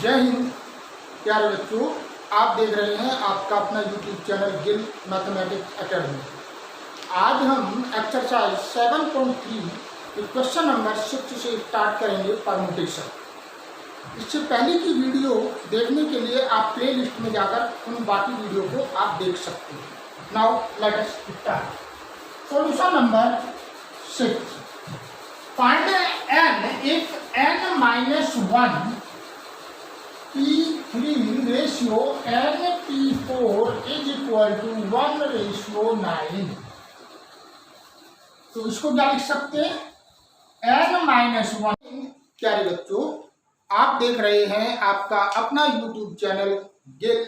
जय हिंद प्यारे बच्चों, आप देख रहे हैं आपका अपना YouTube channel Gill mathematics academy. आज हम एक्सरसाइज 7.3 क्वेश्चन नंबर 6 से स्टार्ट करेंगे परमुटेशन। इससे पहले की वीडियो देखने के लिए आप प्ले लिस्ट में जाकर उन बाकी वीडियो को आप देख सकते हैं। Now let us start. Solution number 6, find n if n minus 1 P3 ratio n P4 is equal to 1:9। तो इसको क्या लिख सकते हैं, n-1। प्यारे बच्चों, आप देख रहे हैं आपका अपना YouTube channel Gill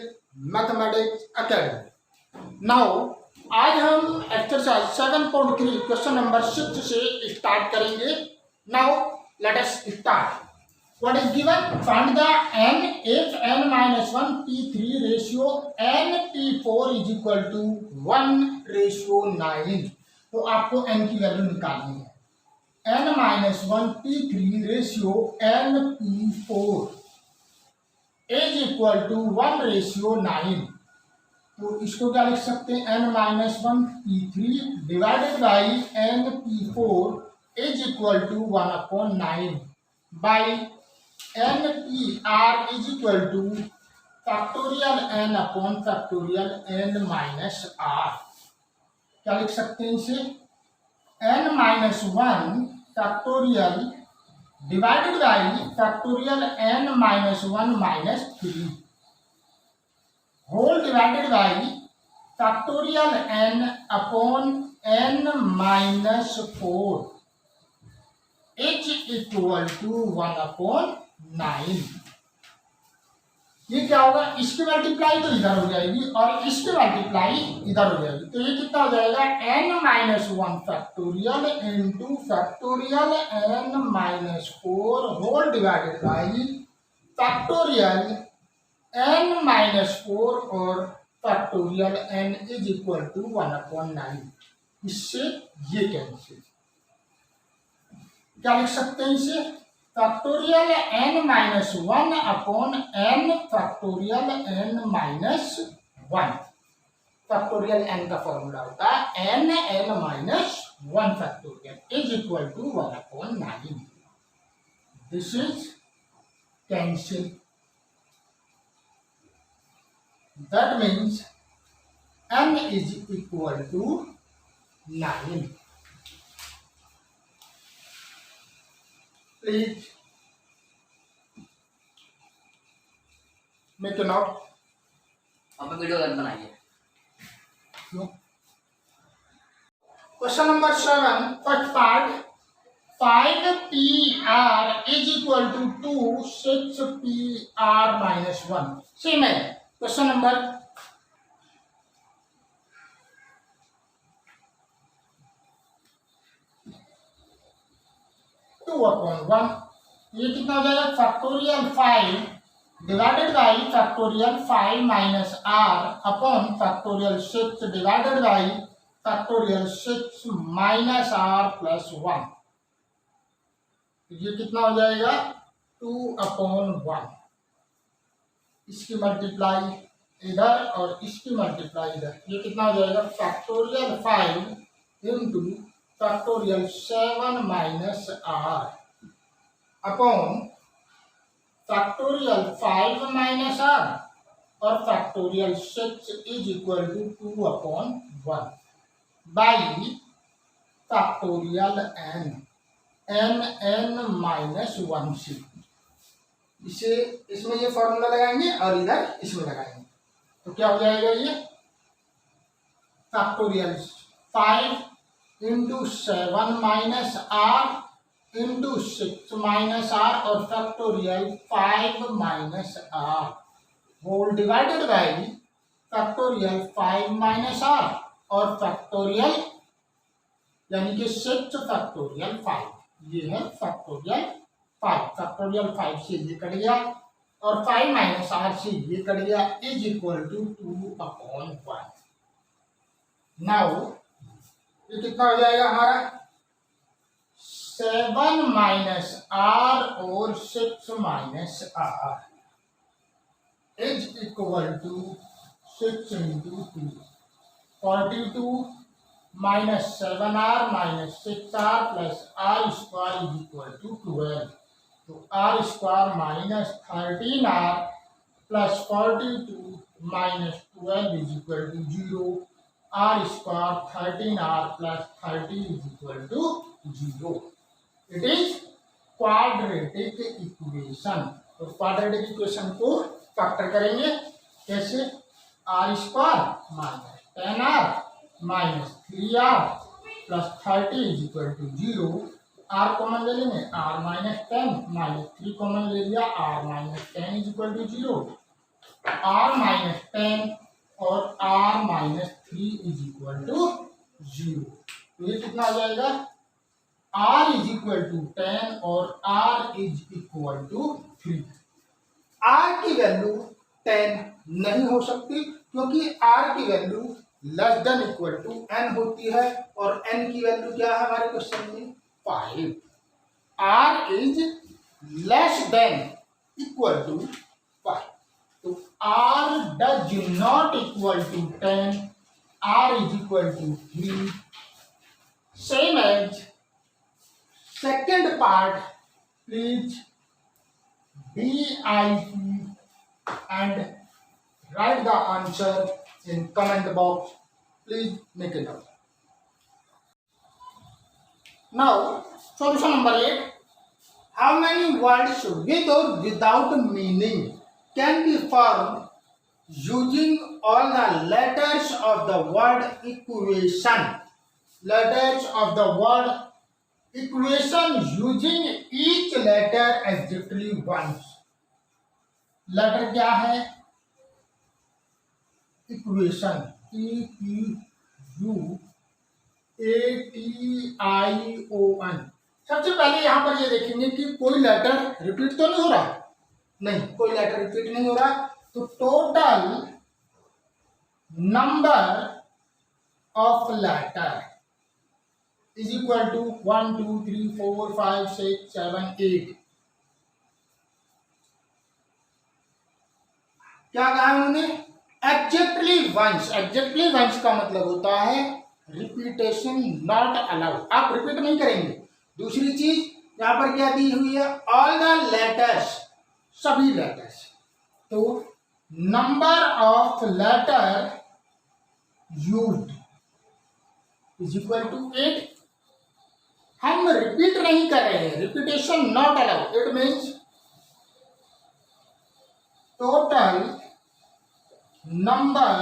mathematics academy. Now आज हम एक्सरसाइज 7.3 क्वेश्चन नंबर 6 से स्टार्ट करेंगे। Now let us start. What is given? Find the n if n-1 P3 ratio n P4 is equal to 1:9। तो आपको n की वैल्यू निकालनी है। n-1 P3 ratio n P4 is equal to 1:9। तो इसको क्या लिख सकते हैं, n-1 P3 divided by n P4 is equal to 1/9 by NPR is equal to factorial n upon factorial n-r। क्या लिख सकते हैं इसे, n-1 फैक्टोरियल divided by factorial n-1 -3 whole divided by factorial n upon n-4 h equal to 1/9। ये क्या होगा, इसकी मल्टीप्लाई तो इधर हो जाएगी और इसकी मल्टीप्लाई इधर हो जाएगी। तो ये कितना हो जाएगा, n-1 factorial into factorial n-4 whole divided by factorial n-4 और factorial n is equal to 1/9। इससे ये कैंसिल, क्या लिख सकते हैं इसे, factorial n-1 upon n factorial n-1। Factorial n का फॉर्मूला होता है n-1 factorial is equal to 1/9। This is cancel. That means n is equal to 9। Please make a note. अब वीडियो बनाइए। Question number 7 first part, 5PR is equal to 2 6PR -1। Same है question number 2/1। ये कितना हो जाएगा, factorial 5 divided by factorial 5 -r upon factorial 6 divided by factorial 6 -r + 1। ये कितना हो जाएगा, 2/1। इसकी मल्टीप्लाई इधर और इसकी मल्टीप्लाई इधर, ये कितना हो जाएगा, factorial 5 into factorial 7 -r upon factorial 5 -r और factorial 6 is equal to 2/1 by factorial n-1 से। इसे इसमें ये फॉर्मूला लगाएंगे और इधर इसमें लगाएंगे, तो क्या हो जाएगा, ये factorial 5 into 7 -r into 6 -r और factorial 5 -r whole divided by factorial 5 -r और फैक्टोरियल यानी कि 6 फैक्टोरियल 5। ये है फैक्टोरियल 5। फैक्टोरियल 5 से ये कट गया और 5 -r से ये कट गया इज इक्वल टू 2/1। नाउ ये कितना हो जाएगा हमारा, 7 -r और 6 -r is equal to 6 into 2. 42 minus 7r minus 6r plus r square is equal to 12. तो r square minus 13r plus 42 minus 12 is equal to 0. r square 13r plus 30 is equal to 0. It is quadratic equation. तो quadratic equation को factor करेंगे कैसे? R square minus 10r minus 3r plus 30 is equal to 0. R common ले लेंगे, are minus 10 minus 3 common ले लिया, r minus 10 is equal to 0. R minus 10 और r minus 3 is equal to 0. तो ये कितना आ जाएगा? r इज इक्वल टू 10 और r is equal to 3. r की वैल्यू 10 नहीं हो सकती क्योंकि r की value less than equal to n होती है और n की वैल्यू क्या है हमारे क्वेश्चन में? 5. r is less than equal to 5. तो r does not equal to 10, r is equal to 3. Same as second part, please BIP and write the answer in comment box. Please make it up. Now, solution number 8. How many words with or without meaning can be formed using all the letters of the word equation? Letters of the word equation using each letter exactly once. Letter क्या है? Equation, EQUATION. सबसे पहले यहां पर ये देखेंगे कि कोई लेटर रिपीट तो नहीं हो रहा. नहीं, कोई लेटर रिपीट नहीं हो रहा. तो total number of letter is equal to 1 2 3 4 5 6 7 8. क्या कहा उन्होंने? Exactly once. एग्जैक्टली वंस का मतलब होता है रिपीटेशन नॉट अलाउड. आप रिपीट नहीं करेंगे. दूसरी चीज यहां पर क्या दी हुई है? ऑल द लेटर्स, सभी लेटर्स. तो number of letter used is equal to 8. हम रिपीट नहीं कर रहे हैं, repetition not allowed. It means total number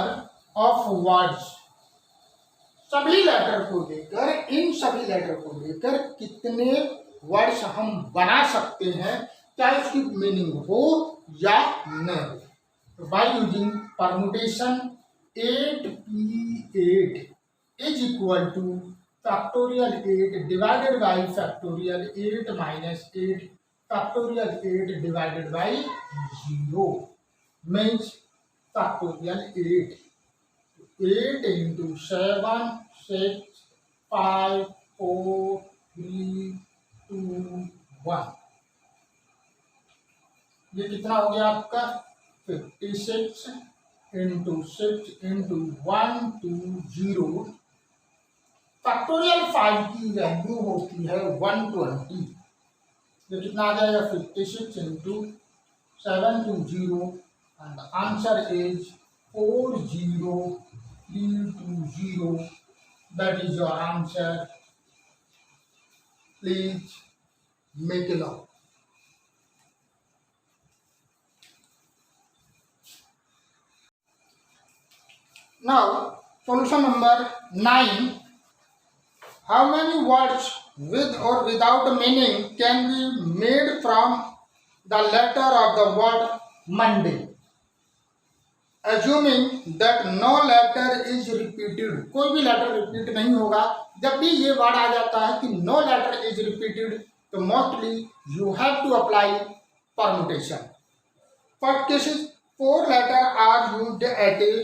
of words, सभी लेटर को लेकर, इन सभी लेटर को लेकर कितने वर्ड्स हम बना सकते हैं, चाहे उसकी मीनिंग हो या न हो. तो by using permutation 8p8 is equal to factorial 8 divided by factorial 8 minus 8 factorial 8 divided by 0 means factorial 8. 8 into 7 6 5 4 3 2 1. ये कितना हो गया आपका? 56 into 6 into 1 2 0. फैक्टोरियल 5 की वैल्यू होती है 120. ये कितना आ जाएगा? 56 into 720 and the answer is 40320. That is your answer. Please make it up. Now, solution number 9. How many words with or without meaning can be made from the letter of the word Monday? Assuming that no letter is repeated. कोई भी letter repeat नहीं होगा. जब भी ये word आ जाता है कि no letter is repeated, तो mostly you have to apply permutation. First cases, 4 letters are used at a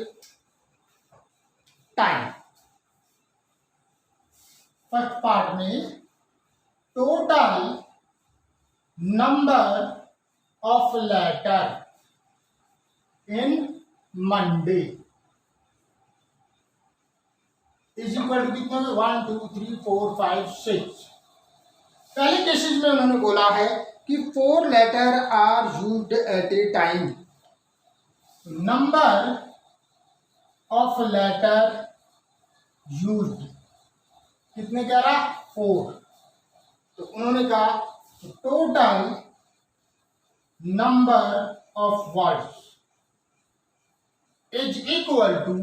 time. First part में total number of letter in Monday is equal to कितने होंगे 1 2 3 4 5 6। पहले केसेस में उन्होंने बोला है कि 4 letter are used at a time, number of letter used कितने कह रहा 4। तो उन्होंने कहा total number of words is equal to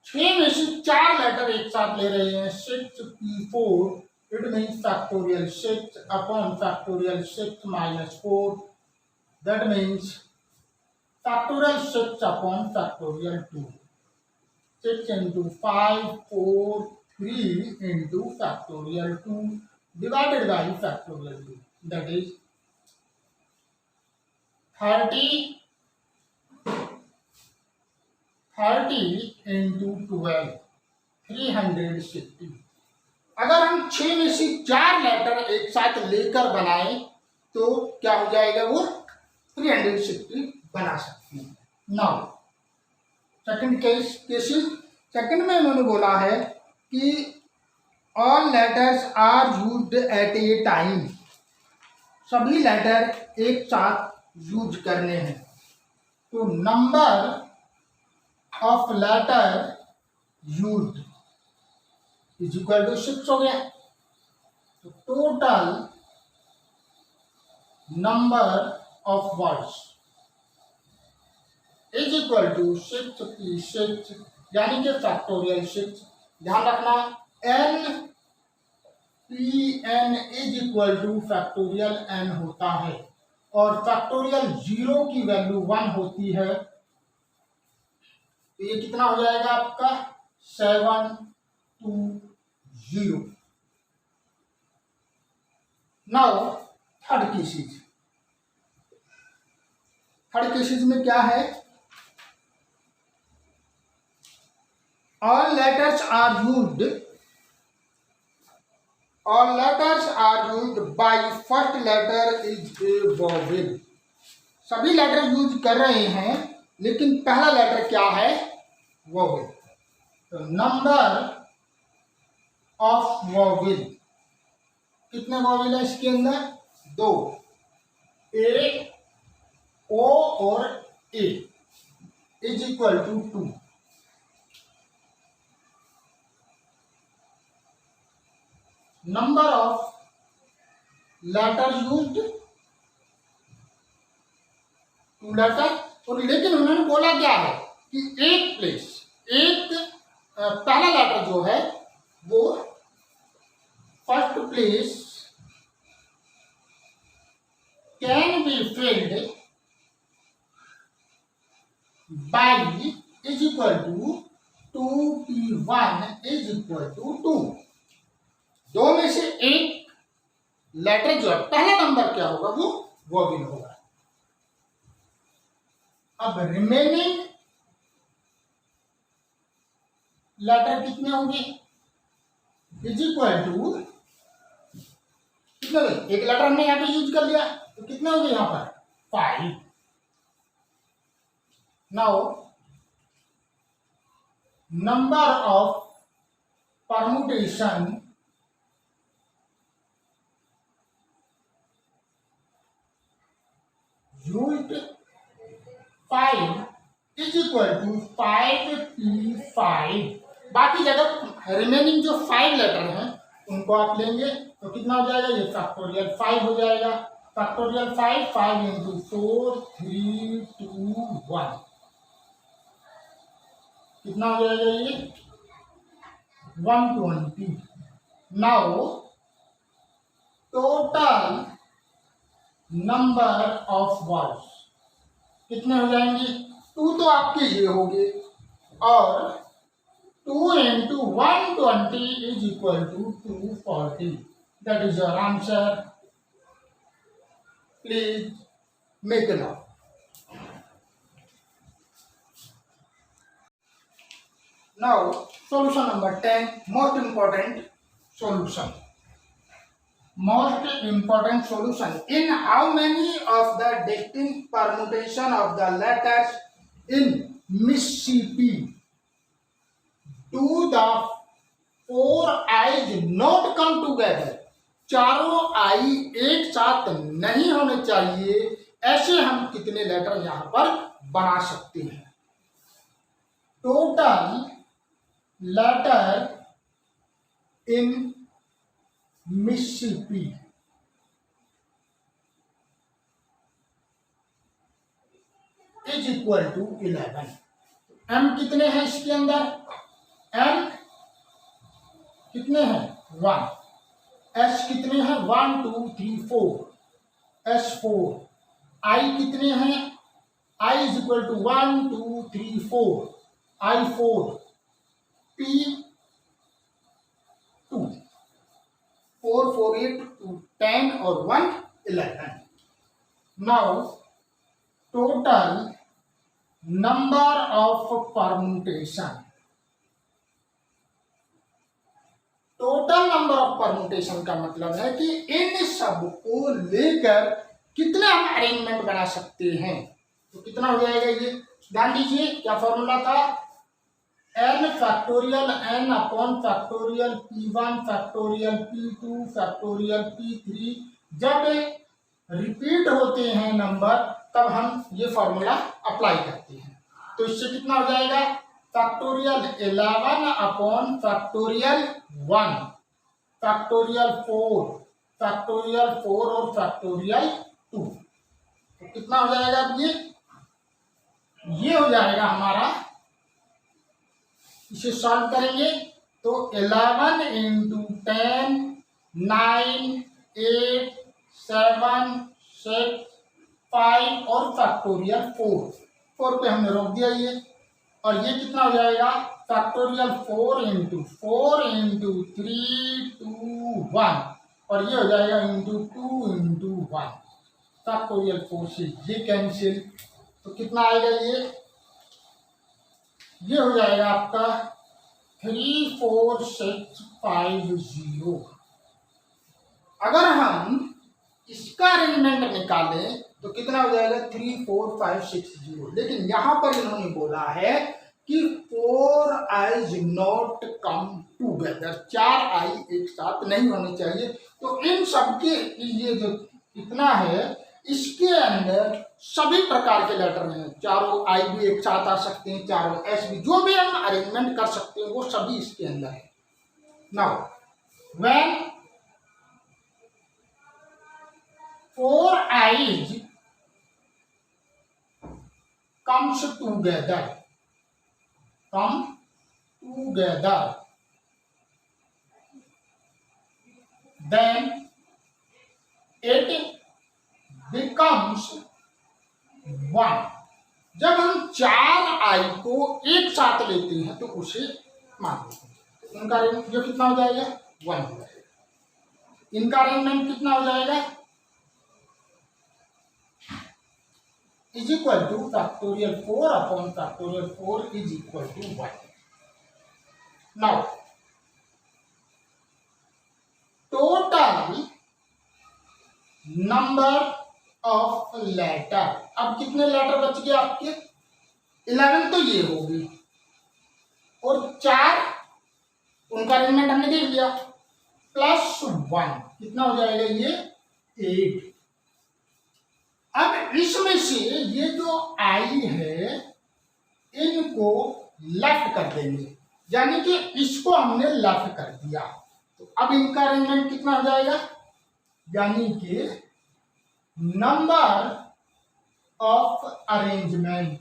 6 में से 4 लेटर एक साथ ले रहे हैं 6p4, it means factorial 6 upon factorial 6 minus 4, that means factorial 6 upon factorial 2, 6 into 5 4 3 into factorial 2 divided by factorial 2, that is 30 into 12 360। अगर हम 6 में से 4 लेटर एक साथ लेकर बनाए तो क्या हो जाएगा, वो 360 बना सकते हैं। नाउ सेकंड केसेस, सेकंड में उन्होंने बोला है कि all letters are used at a time, सभी लेटर एक साथ यूज करने हैं, तो number of letter used is equal to 6 हो गया। तो total number of words is equal to 6p6, यानी कि फैक्टोरियल 6। ध्यान रखना n p n is equal to factorial n होता है और फैक्टोरियल 0 की वैल्यू 1 होती है। तो ये कितना हो जाएगा आपका 720। नाउ थर्ड केसेस में क्या है, all letters are used by first letter is a vowel, सभी लेटर यूज कर रहे हैं लेकिन पहला लेटर क्या है, वोवेल। तो नंबर ऑफ वोवेल, कितने वोवेल है इसके अंदर, 2, ए ओ और A is equal to 2। Number of letter used 2 letter, और लेकिन उन्होंने बोला क्या है कि एक पहला लेटर जो है वो first place can be filled by is equal to 2p1 is equal to 2। 2 में से एक लेटर जो है पहला नंबर क्या होगा, वो वोवेल होगा। अब रिमेनिंग लेटर कितने होंगे, इज इक्वल टू कितने, एक लेटर हमने यहां पे यूज कर लिया तो कितने होंगे यहां पर 5। Now number of permutation used 5 is equal to 5p5। बाकी जगह रिमेनिंग जो 5 लेटर हैं उनको आप लेंगे तो कितना हो जाएगा, ये फैक्टोरियल 5 हो जाएगा। फैक्टोरियल 5 into 4 3 2 1 कितना हो जाएगा, ये 120। Now total number of words कितने हो जाएंगे, 2 तो आपके ये हो गए और 2 into 120 is equal to 240. That is your answer. Please make it up. Now, solution number 10, most important solution. most important solution. In how many of the distinct permutation of the letters in Mississippi do the four eyes not come together? चारों आई एक साथ नहीं होने चाहिए, ऐसे हम कितने letter यहां पर बना सकते हैं? Total letter in Mississippi is equal to 11। M कितने हैं इसके अंदर? एम कितने हैं? 1। एस कितने हैं? 1 2 3 4। एस 4। आई कितने हैं? I is equal to 1 2 3 4। I 4। P 2। 4 4 8 2 10 और 1 11। Now total number of permutation. Total number of permutation का मतलब है कि इन सब को लेकर कितने हम अरेंजमेंट बना सकते हैं। तो कितना हो जाएगा ये? ध्यान दीजिए, क्या फॉर्मूला था? n factorial n upon factorial p1 factorial p2 factorial p3। जब रिपीट होते हैं नंबर तब हम ये फॉर्मूला अप्लाई करते हैं। तो इससे कितना हो जाएगा? Factorial 11 upon factorial 1 factorial 4 factorial 4 और फैक्टोरियल 2। तो कितना हो जाएगा? अब ये हो जाएगा हमारा। इसे सॉल्व करेंगे तो 11 इंटू 10 9 8 7 6 5 और फैक्टोरियल 4 पे हमने रोक दिया ये। और ये कितना हो जाएगा? फैक्टोरियल 4 इंटू 3 2 1 और ये हो जाएगा इंटू 2 इंटू 1। फैक्टोरियल 4 से ये कैंसिल, तो कितना आएगा? ये हो जाएगा आपका 3 4 6 5 0। अगर हम इसका अरेंजमेंट निकालें तो कितना हो जाएगा? 3 4 5 6 0। लेकिन यहां पर इन्होंने बोला है कि 4 आईज नॉट कम टूगेदर, 4 आई एक साथ नहीं होने चाहिए। तो इन सबके ये जो कितना है, इसके अंदर सभी प्रकार के लेटर हैं। चारों आई भी एक साथ आ सकते हैं, चारों एस भी, जो भी हम अरेंजमेंट कर सकते हैं वो सभी इसके अंदर है। Now when 4 eyes comes together, then it becomes 1। जब हम 4 आई को एक साथ लेते हैं तो उसे मान लेते हैं। इनका जो कितना हो जाएगा? 1 हो जाएगा। इनका अरेंजमेंट कितना हो जाएगा? is equal to factorial 4 upon factorial 4 is equal to 1। Now total number of letter, अब कितने लेटर बच गए आपके? 11 तो ये होगी और 4 उनका अरेंजमेंट हमने देख लिया, प्लस 1 कितना हो जाएगा? ये 8। अब इसमें से ये जो आई है इनको लेफ्ट कर देंगे, यानी कि इसको हमने लेफ्ट कर दिया। तो अब इनका अरेंजमेंट कितना हो जाएगा? यानी कि number of arrangement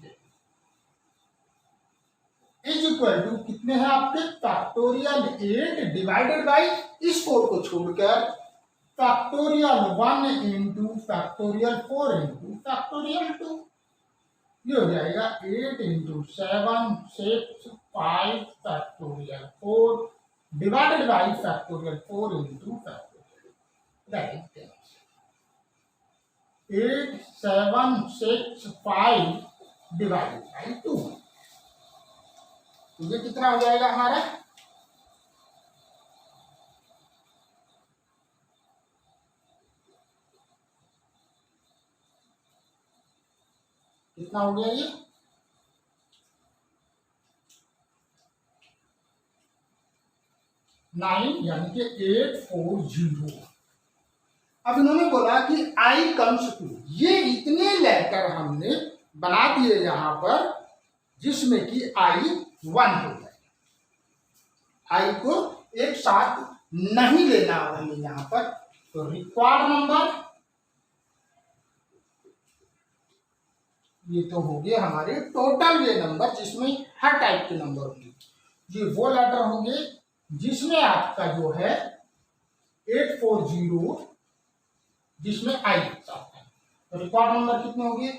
is equal to कितने हैं आपके? फैक्टोरियल 8 डिवाइडेड बाई इस 4 को छोड़कर factorial 1 into factorial 4 into factorial 2। ये हो जाएगा 8 into 7 6 5 factorial 4 divided by factorial 4 into factorial, that is 8 7 6 5 divided by 2। तो ये कितना हो जाएगा हमारा? कितना हो गया ये 9 यानी कि 840। अब इन्होंने बोला कि आई कम्स टू, ये इतने लेटर हमने बना दिए यहां पर जिसमें कि आई 1 हो जाए। आई को एक साथ नहीं लेना हमें यहां पर। तो रिक्वायर्ड नंबर ये तो हो गए हमारे टोटल वे नंबर जिसमें हर टाइप के नंबर होंगे। ये वो लेटर होंगे जिसमें आपका जो है 840 जिसमें आई साथ है। तो रिक्वायर्ड नंबर कितने हो गए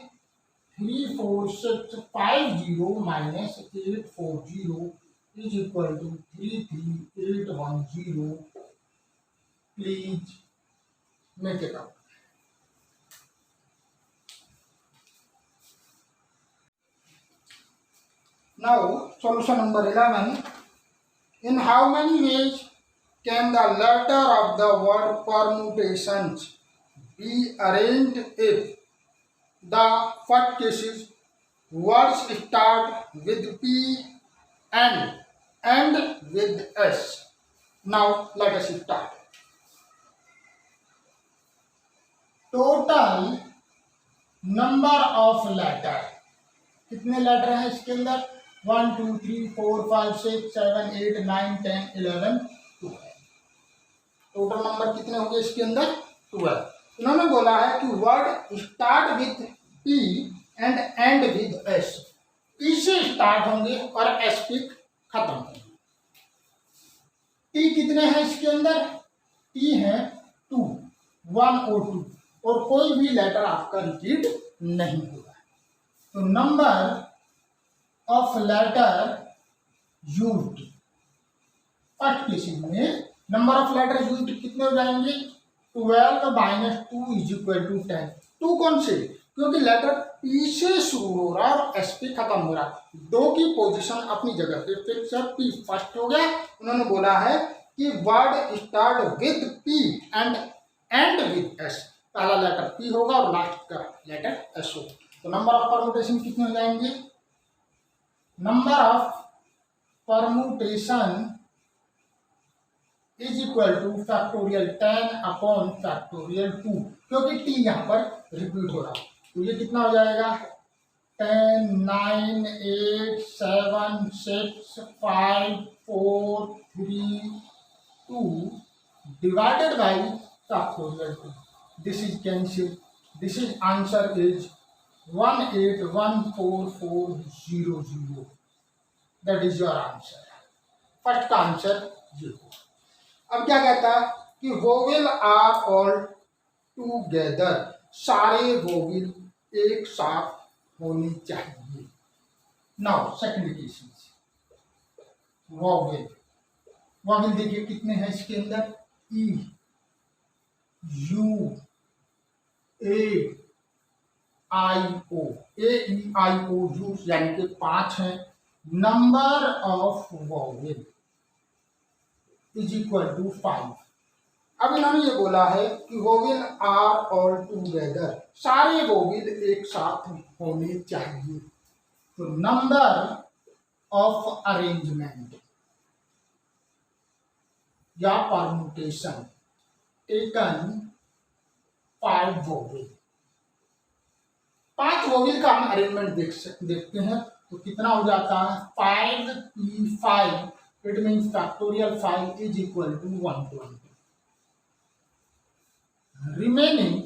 34650 minus 840 is equal to 33810। Please make it out. Now solution number 11. In how many ways can the letter of the word permutations be arranged if the first case is words start with P and end with S? Now let us start. Total number of letter, कितने letter हैं इसके अंदर 1 2 3 4 5 6 7 8 9 10 11 12। Total number कितने होंगे इसके अंदर 12। इन्होंने बोला है कि word start with P and and with S, P से स्टार्ट होंगे और एस पे खत्म होंगे। टी कितने हैं इसके अंदर टी है 2 1 और 2 और कोई भी लेटर आपका रिपीट नहीं होगा। तो number of letter used first cases में नंबर ऑफ लेटर यूज्ड कितने हो जाएंगे 12 माइनस 2 इज इक्वल टू 10। 2 कौन से क्योंकि लेटर पी से शुरू हो रहा है और एस पे खत्म हो रहा है। 2 की पोजीशन अपनी जगह पे फिक्स है, पी फर्स्ट हो गया। उन्होंने बोला है कि word start with P and and with S, पहला लेटर पी होगा और लास्ट का लेटर एस होगा। तो नंबर ऑफ परम्यूटेशन कितने हो जाएंगे number of permutation is equal to factorial 10 upon factorial 2 क्योंकि टी यहाँ पर रिपीट हो रहा है। तो ये कितना हो जाएगा 10 9 8 7 6 5 4 3 2 divided by factorial 2. This is cancelled. This is answer is 1814400. That is your answer. First का आंसर ये हो। अब क्या कहता है कि वोवेल आर ऑल टूगेदर, सारे वोवेल एक साथ होने चाहिए। Now second case vowel, vowel देखिए कितने हैं इसके अंदर E U A I O, A E I O you यानी कि 5 है। Number of vowel is equal to 5। अब इन्होंने ये बोला है कि वोवेल आर ऑल टूगेदर, सारे वोवेल एक साथ होने चाहिए। तो नंबर ऑफ अरेंजमेंट या परम्यूटेशन टेकन 5 वोवेल, 5 वोवेल का हम अरेंजमेंट देखते हैं। तो कितना हो जाता है 5p5, it means factorial 5 is equal to 120। Remaining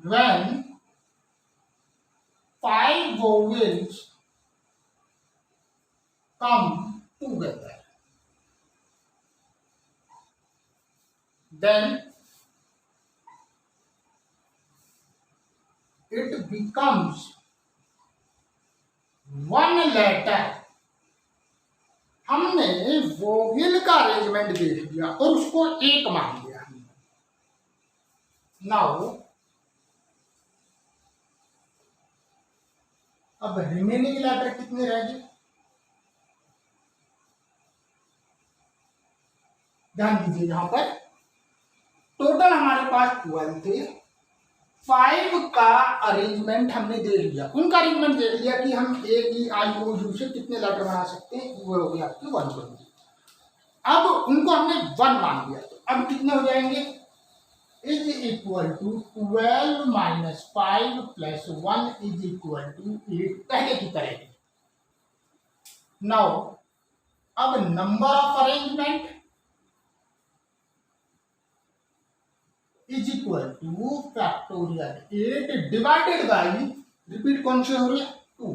when 5 vowels come together, then it becomes one letter। हमने वोवेल का अरेंजमेंट देख लिया और उसको एक मान लिया हमने। नाउ अब रिमेनिंग लेटर कितने रह गए ध्यान दीजिए। यहां पर टोटल हमारे पास 12 थे, 5 का अरेंजमेंट हमने दे लिया, उनका अरेंजमेंट दे लिया कि हम ए ई आई ओ यू से कितने लेटर बना सकते हैं, वो हो गया आपके 120। अब उनको हमने 1 मान लिया, तो अब कितने हो जाएंगे, is equal to 12 minus 5 plus 1 is equal to 8, पहले की तरह। नाउ अब number of arrangement is equal to factorial 8 divided by, repeat कौन से हो रही है, 2,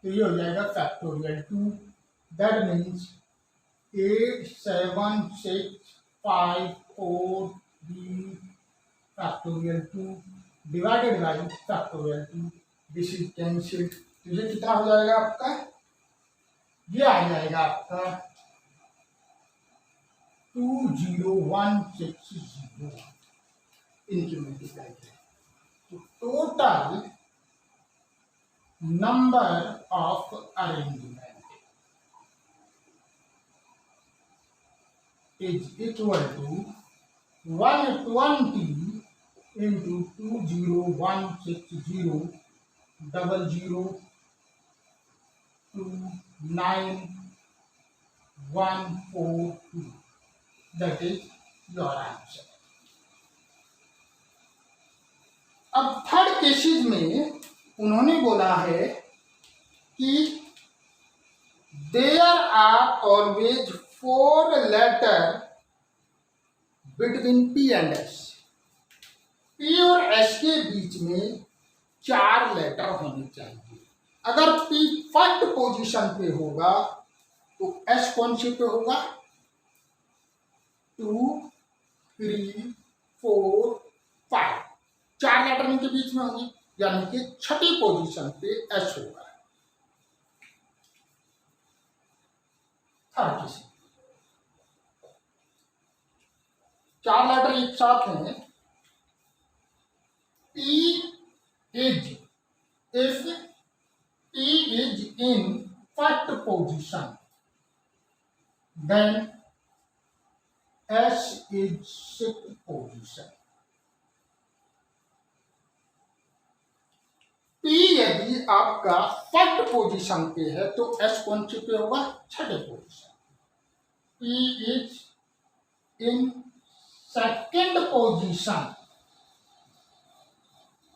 तो ये हो जाएगा factorial 2, that means 8 7 6 5 4 3 factorial 2 divided by factorial 2, this is cancelled, तो ये कितना हो जाएगा आपका, ये आ जाएगा आपका 20160, इनकी मल्टीप्लाई करें तो total number of arrangement is equal to 120 into 20160 0029142, that is your answer। अब थर्ड केसेस में उन्होंने बोला है कि there are always 4 letter between P and S, P और एस के बीच में 4 लेटर होने चाहिए। अगर पी फर्स्ट पोजीशन पे होगा तो एस कौन से पे होगा, 2 3 4 5, 4 लेटर इनके बीच में होंगे, यानी कि छठी पोजीशन पे एस होगा। थर्ड केस 4 लेटर एक साथ हैं, P is, if P is in first position, then S is sixth position। P यदि आपका फर्स्ट पोजीशन पे है तो S कौन सी पे होगा, छठे position. P is in second position,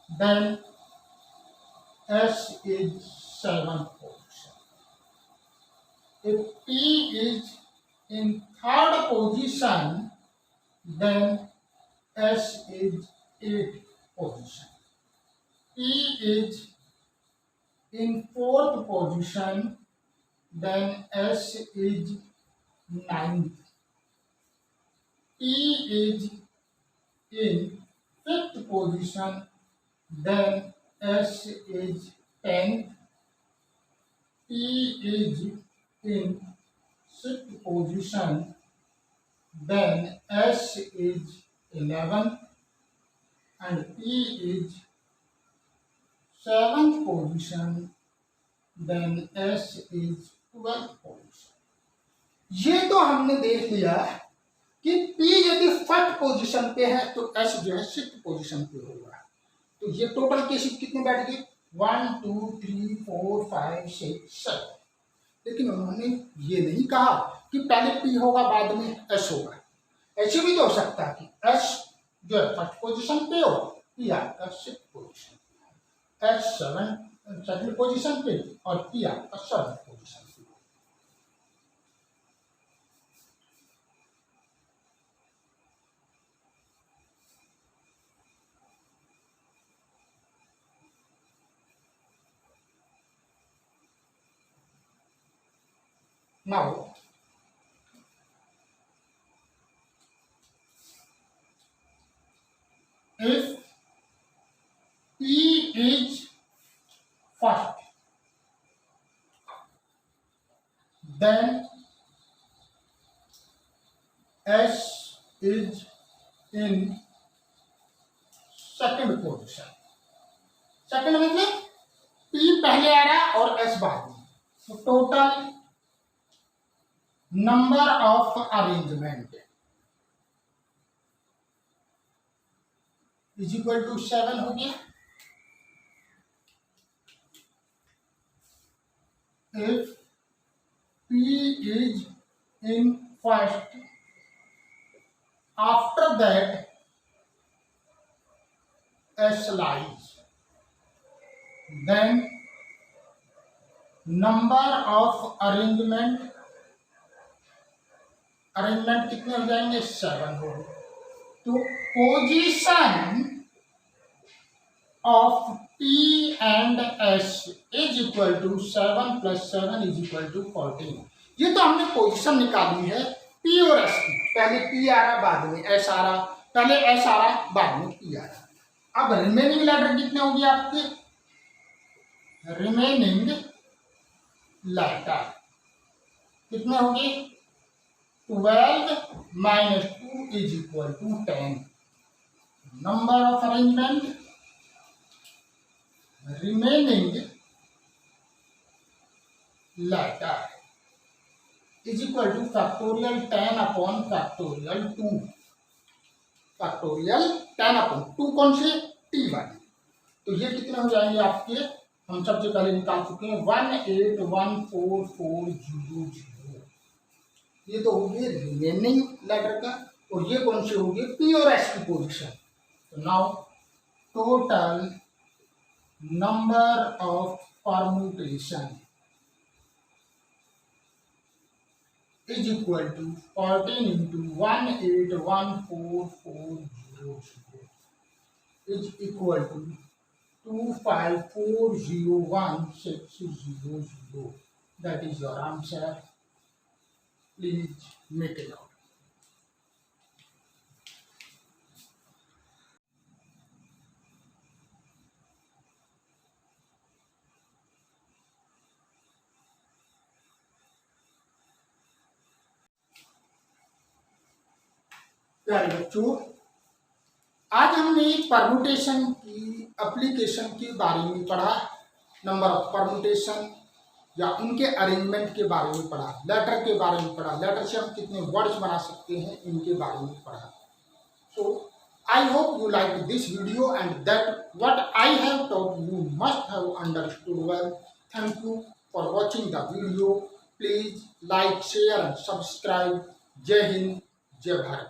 then S is seventh position। If P is in third position, then S is eighth position। P is in fourth position, then S is ninth। P is in fifth position, then S is 10th। P is in sixth position, then S is 11th, and P is seventh position, then S is 12th position। ये तो हमने देख लिया कि P यदि first position पे है तो S जो है सिक्स्थ पोजीशन पे होगा। तो ये टोटल केसेस कितने बैठ गए, 1 2 3 4 5 6 7। लेकिन उन्होंने ये नहीं कहा कि पहले P होगा बाद में S होगा। ऐसे भी तो हो सकता है कि S जो है फर्स्ट पोजीशन पे हो, P आपका sixth position, S second position पे और P आपका सेवंथ पोजीशन पे। Now, if P is first, then S is in second position। Second मतलब P पहले आ रहा है और S बाद में, तो total number of arrangement is equal to 7 हो गया। If P is in first, after that S lies, then number of arrangement कितने हो जाएंगे? 7 हो गए। तो position of P and S is equal to 7 + 7 is equal to 14। ये तो हमने पोजीशन निकाली है P और S की। पहले P आ रहा, बाद में S आ रहा, पहले S आ रहा, बाद में P आ रहा। अब रिमेनिंग लेटर कितने होंगे आपके? रिमेनिंग लेटर कितने होंगे? 12 - 2 is equal to 10। Number of arrangement remaining letter is equal to factorial 10 upon factorial 2। factorial 10 upon 2 कौन से? t वाली। तो ये कितने हो जाएंगे आपके? हम सबसे पहले निकाल चुके हैं 1814400। ये तो हो गए रिमेनिंग लेटर का। और ये कौन से हो गए? P और S की पोजीशन। तो now total number of permutation is equal to 14 into 1814400 is equal to 25401,600. That is your answer. Please make it out. प्यारे बच्चों, आज हमने परमुटेशन की एप्लीकेशन के बारे में पढ़ा, नंबर ऑफ परमुटेशन या उनके अरेंजमेंट के बारे में पढ़ा, लेटर के बारे में पढ़ा, लेटर से हम कितने वर्ड्स बना सकते हैं इनके बारे में पढ़ा। So I hope you like this video and that what I have taught you must have understood well. Thank you for watching the video. Please like, share and subscribe. जय हिंद, जय भारत।